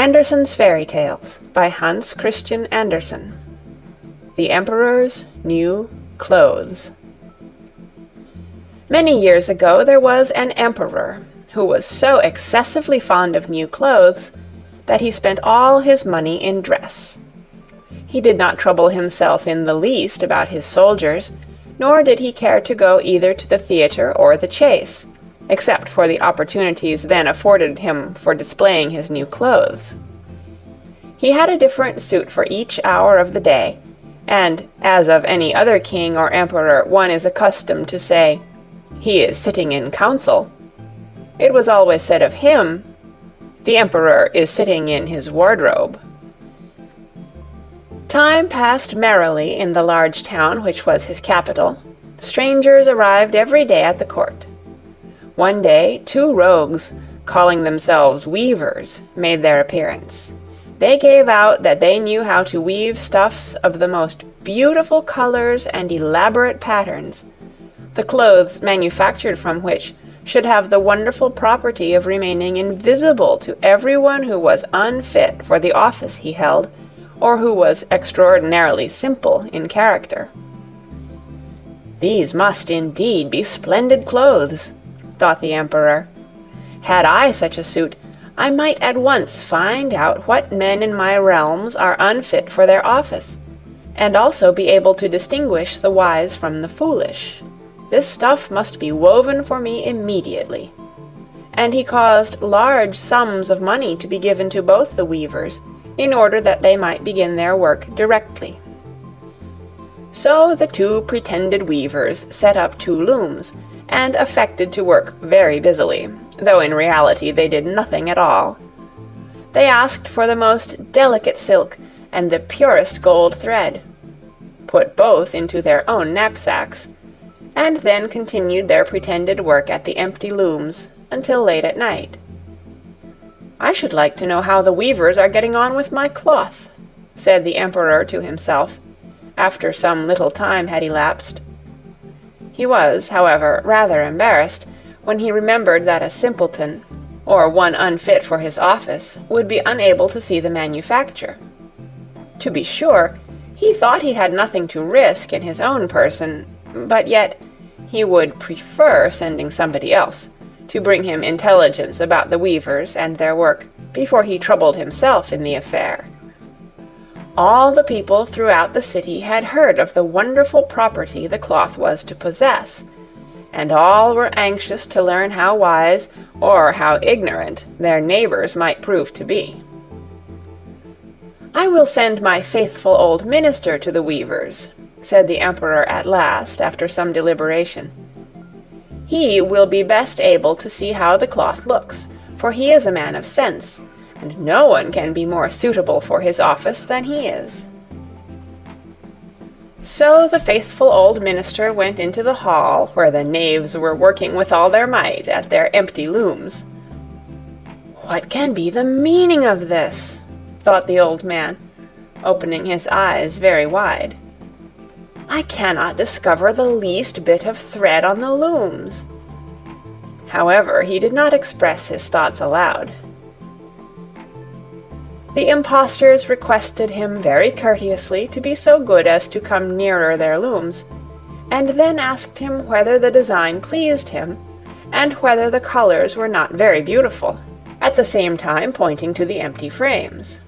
Andersen's Fairy Tales by Hans Christian Andersen. The Emperor's New Clothes. Many years ago there was an emperor who was so excessively fond of new clothes that he spent all his money in dress. He did not trouble himself in the least about his soldiers, nor did he care to go either to the theatre or the chase, except for the opportunities then afforded him for displaying his new clothes. He had a different suit for each hour of the day, and, as of any other king or emperor one is accustomed to say, "He is sitting in council," it was always said of him, "The emperor is sitting in his wardrobe." Time passed merrily in the large town which was his capital. Strangers arrived every day at the court. One day 2 rogues, calling themselves weavers, made their appearance. They gave out that they knew how to weave stuffs of the most beautiful colors and elaborate patterns, the clothes manufactured from which should have the wonderful property of remaining invisible to everyone who was unfit for the office he held, or who was extraordinarily simple in character. "These must indeed be splendid clothes," thought the emperor. "Had I such a suit, I might at once find out what men in my realms are unfit for their office, and also be able to distinguish the wise from the foolish. This stuff must be woven for me immediately." And he caused large sums of money to be given to both the weavers, in order that they might begin their work directly. So the 2 pretended weavers set up 2 looms, and affected to work very busily, though in reality they did nothing at all. They asked for the most delicate silk and the purest gold thread, put both into their own knapsacks, and then continued their pretended work at the empty looms until late at night. "I should like to know how the weavers are getting on with my cloth," said the emperor to himself, after some little time had elapsed. He was, however, rather embarrassed when he remembered that a simpleton, or one unfit for his office, would be unable to see the manufacture. To be sure, he thought he had nothing to risk in his own person, but yet he would prefer sending somebody else to bring him intelligence about the weavers and their work before he troubled himself in the affair. All the people throughout the city had heard of the wonderful property the cloth was to possess, and all were anxious to learn how wise or how ignorant their neighbors might prove to be. "I will send my faithful old minister to the weavers," said the emperor at last, after some deliberation. "He will be best able to see how the cloth looks, for he is a man of sense, and no one can be more suitable for his office than he is." So the faithful old minister went into the hall where the knaves were working with all their might at their empty looms. "What can be the meaning of this?" thought the old man, opening his eyes very wide. "I cannot discover the least bit of thread on the looms." However, he did not express his thoughts aloud. The impostors requested him very courteously to be so good as to come nearer their looms, and then asked him whether the design pleased him, and whether the colors were not very beautiful, at the same time pointing to the empty frames.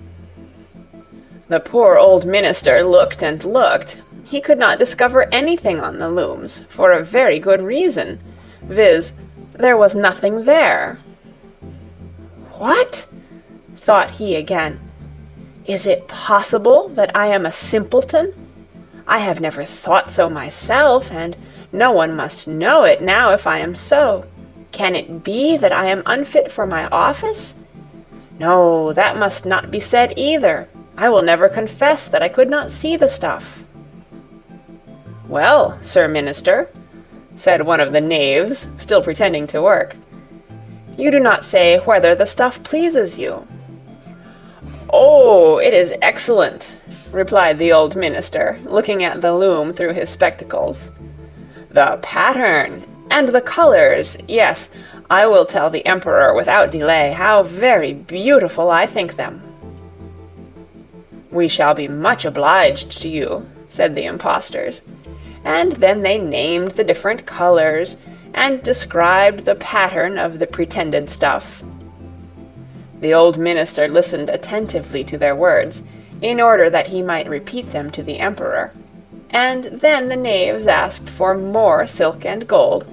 The poor old minister looked and looked. He could not discover anything on the looms, for a very good reason, viz., there was nothing there. "What?" thought he again. "Is it possible that I am a simpleton? I have never thought so myself, and no one must know it now if I am so. Can it be that I am unfit for my office? No, that must not be said either. I will never confess that I could not see the stuff." "Well, Sir Minister," said one of the knaves, still pretending to work, "you do not say whether the stuff pleases you." "Oh, it is excellent," replied the old minister, looking at the loom through his spectacles. "The pattern and the colors, yes, I will tell the emperor without delay how very beautiful I think them. "We shall be much obliged to you," said the impostors, and then they named the different colors, and described the pattern of the pretended stuff. The old minister listened attentively to their words, in order that he might repeat them to the emperor, and then the knaves asked for more silk and gold,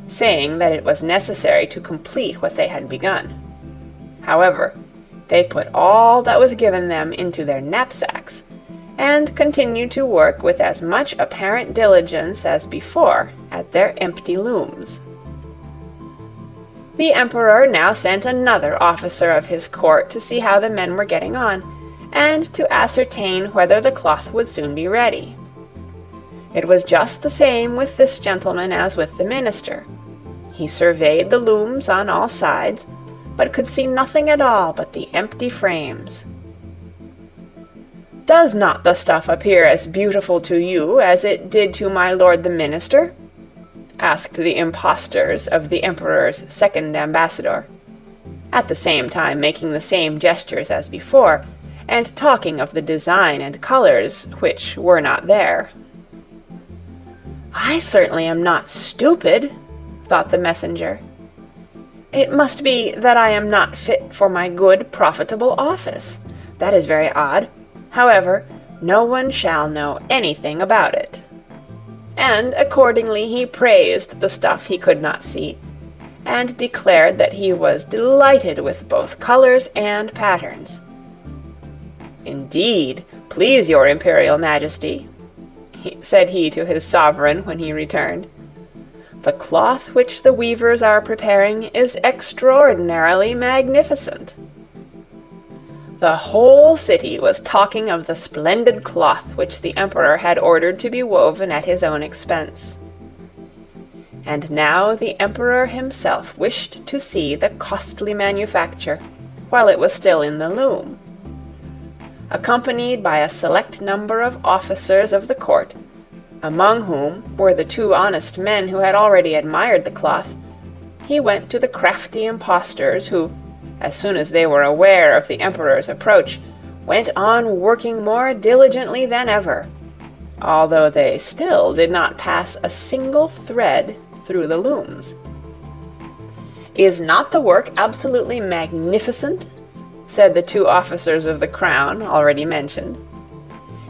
saying that it was necessary to complete what they had begun. However, they put all that was given them into their knapsacks, and continued to work with as much apparent diligence as before at their empty looms. The emperor now sent another officer of his court to see how the men were getting on, and to ascertain whether the cloth would soon be ready. It was just the same with this gentleman as with the minister. He surveyed the looms on all sides, but could see nothing at all but the empty frames. "Does not the stuff appear as beautiful to you as it did to my lord the minister?" asked the impostors of the emperor's second ambassador, at the same time making the same gestures as before, and talking of the design and colors which were not there. "I certainly am not stupid," thought the messenger. "It must be that I am not fit for my good, profitable office. That is very odd. However, no one shall know anything about it." And accordingly he praised the stuff he could not see, and declared that he was delighted with both colors and patterns. "Indeed, please your imperial majesty," said he to his sovereign when he returned, "the cloth which the weavers are preparing is extraordinarily magnificent." The whole city was talking of the splendid cloth which the emperor had ordered to be woven at his own expense. And now the emperor himself wished to see the costly manufacture, while it was still in the loom. Accompanied by a select number of officers of the court, among whom were the two honest men who had already admired the cloth, he went to the crafty impostors who, as soon as they were aware of the emperor's approach, went on working more diligently than ever, although they still did not pass a single thread through the looms. "Is not the work absolutely magnificent?" said the two officers of the crown already mentioned.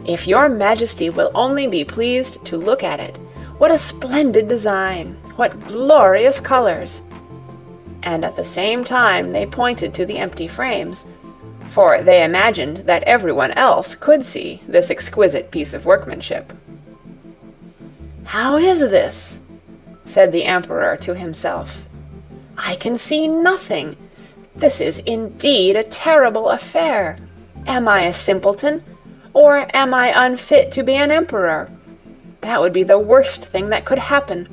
"If your majesty will only be pleased to look at it, what a splendid design! What glorious colors!" And at the same time they pointed to the empty frames, for they imagined that everyone else could see this exquisite piece of workmanship. "How is this?" said the emperor to himself. "I can see nothing. This is indeed a terrible affair. Am I a simpleton, or am I unfit to be an emperor? That would be the worst thing that could happen.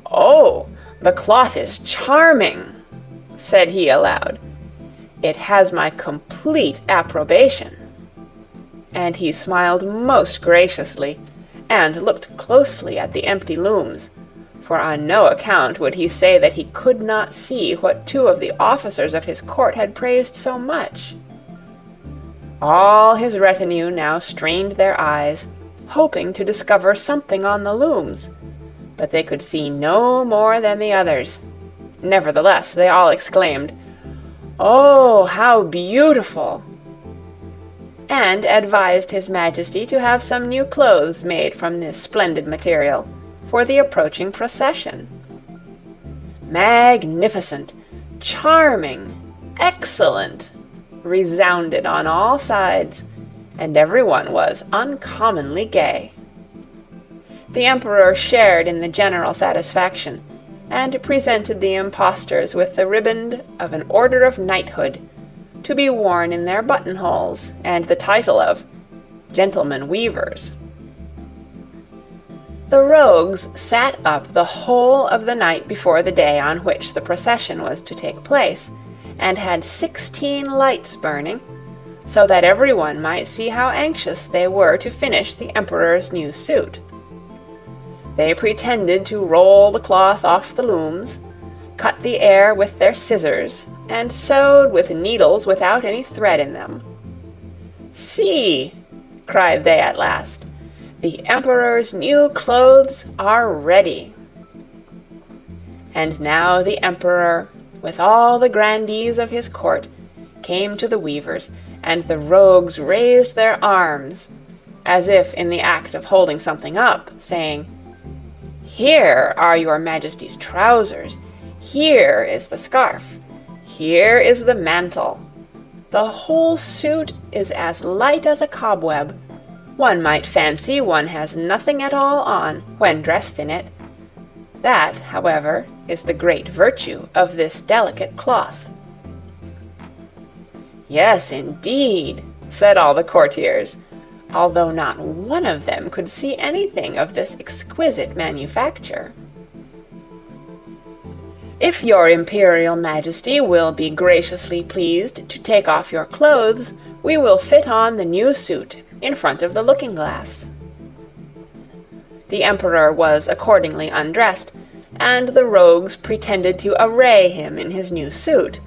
Oh, the cloth is charming," said he aloud. "It has my complete approbation." And he smiled most graciously, and looked closely at the empty looms, for on no account would he say that he could not see what two of the officers of his court had praised so much. All his retinue now strained their eyes, hoping to discover something on the looms, but they could see no more than the others. Nevertheless, they all exclaimed, "Oh, how beautiful!" and advised his majesty to have some new clothes made from this splendid material for the approaching procession. "Magnificent! Charming! Excellent!" resounded on all sides, and everyone was uncommonly gay. The emperor shared in the general satisfaction, and presented the impostors with the riband of an order of knighthood, to be worn in their buttonholes, and the title of gentlemen weavers. The rogues sat up the whole of the night before the day on which the procession was to take place, and had 16 lights burning, so that everyone might see how anxious they were to finish the emperor's new suit. They pretended to roll the cloth off the looms, cut the air with their scissors, and sewed with needles without any thread in them. "See!" cried they at last. "The Emperor's new clothes are ready." And now the Emperor, with all the grandees of his court, came to the weavers, and the rogues raised their arms, as if in the act of holding something up, saying, "Here are your Majesty's trousers, here is the scarf, here is the mantle. The whole suit is as light as a cobweb. One might fancy one has nothing at all on when dressed in it. That, however, is the great virtue of this delicate cloth." "Yes, indeed," said all the courtiers, although not one of them could see anything of this exquisite manufacture. "If your Imperial Majesty will be graciously pleased to take off your clothes, we will fit on the new suit in front of the looking-glass." The Emperor was accordingly undressed, and the rogues pretended to array him in his new suit,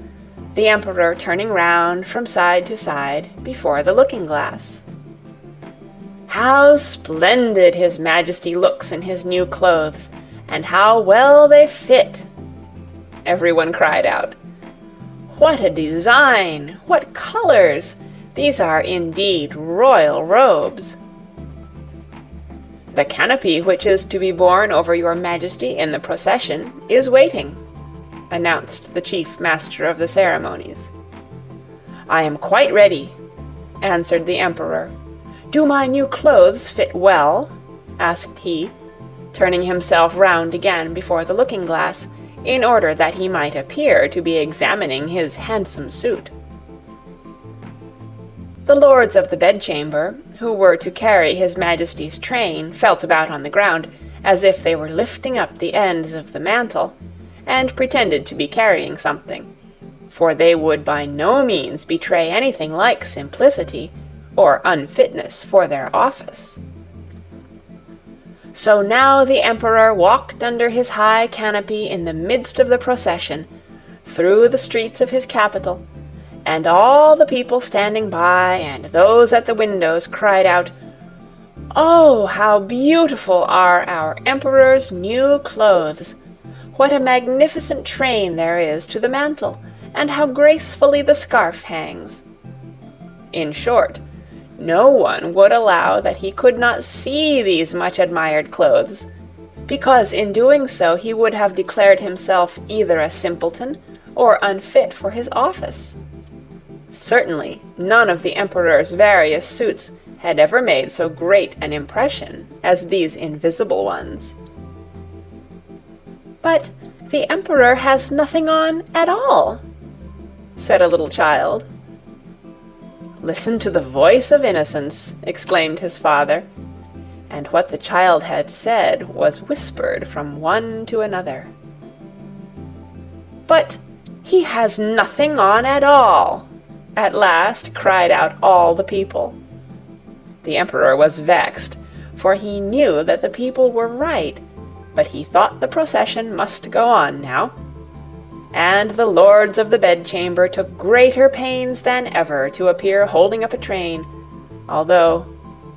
the Emperor turning round from side to side before the looking-glass. "How splendid His Majesty looks in his new clothes, and how well they fit!" everyone cried out. "What a design! What colours! These are indeed royal robes." "The canopy which is to be borne over your Majesty in the procession is waiting," announced the chief master of the ceremonies. "I am quite ready," answered the Emperor. "Do my new clothes fit well?" asked he, turning himself round again before the looking-glass, in order that he might appear to be examining his handsome suit. The lords of the bedchamber, who were to carry His Majesty's train, felt about on the ground, as if they were lifting up the ends of the mantle, and pretended to be carrying something, for they would by no means betray anything like simplicity or unfitness for their office. So now the Emperor walked under his high canopy in the midst of the procession, through the streets of his capital, and all the people standing by and those at the windows cried out, "Oh, how beautiful are our Emperor's new clothes! What a magnificent train there is to the mantle, and how gracefully the scarf hangs!" In short, no one would allow that he could not see these much-admired clothes, because in doing so he would have declared himself either a simpleton or unfit for his office. Certainly none of the Emperor's various suits had ever made so great an impression as these invisible ones. "But the Emperor has nothing on at all," said a little child. "Listen to the voice of innocence," exclaimed his father, and what the child had said was whispered from one to another. "But he has nothing on at all!" at last cried out all the people. The Emperor was vexed, for he knew that the people were right, but he thought the procession must go on now, and the lords of the bedchamber took greater pains than ever to appear holding up a train, although,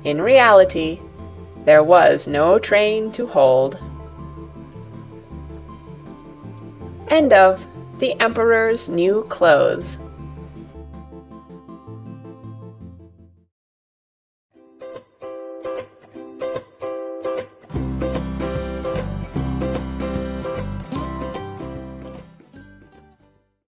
in reality, there was no train to hold. End of The Emperor's New Clothes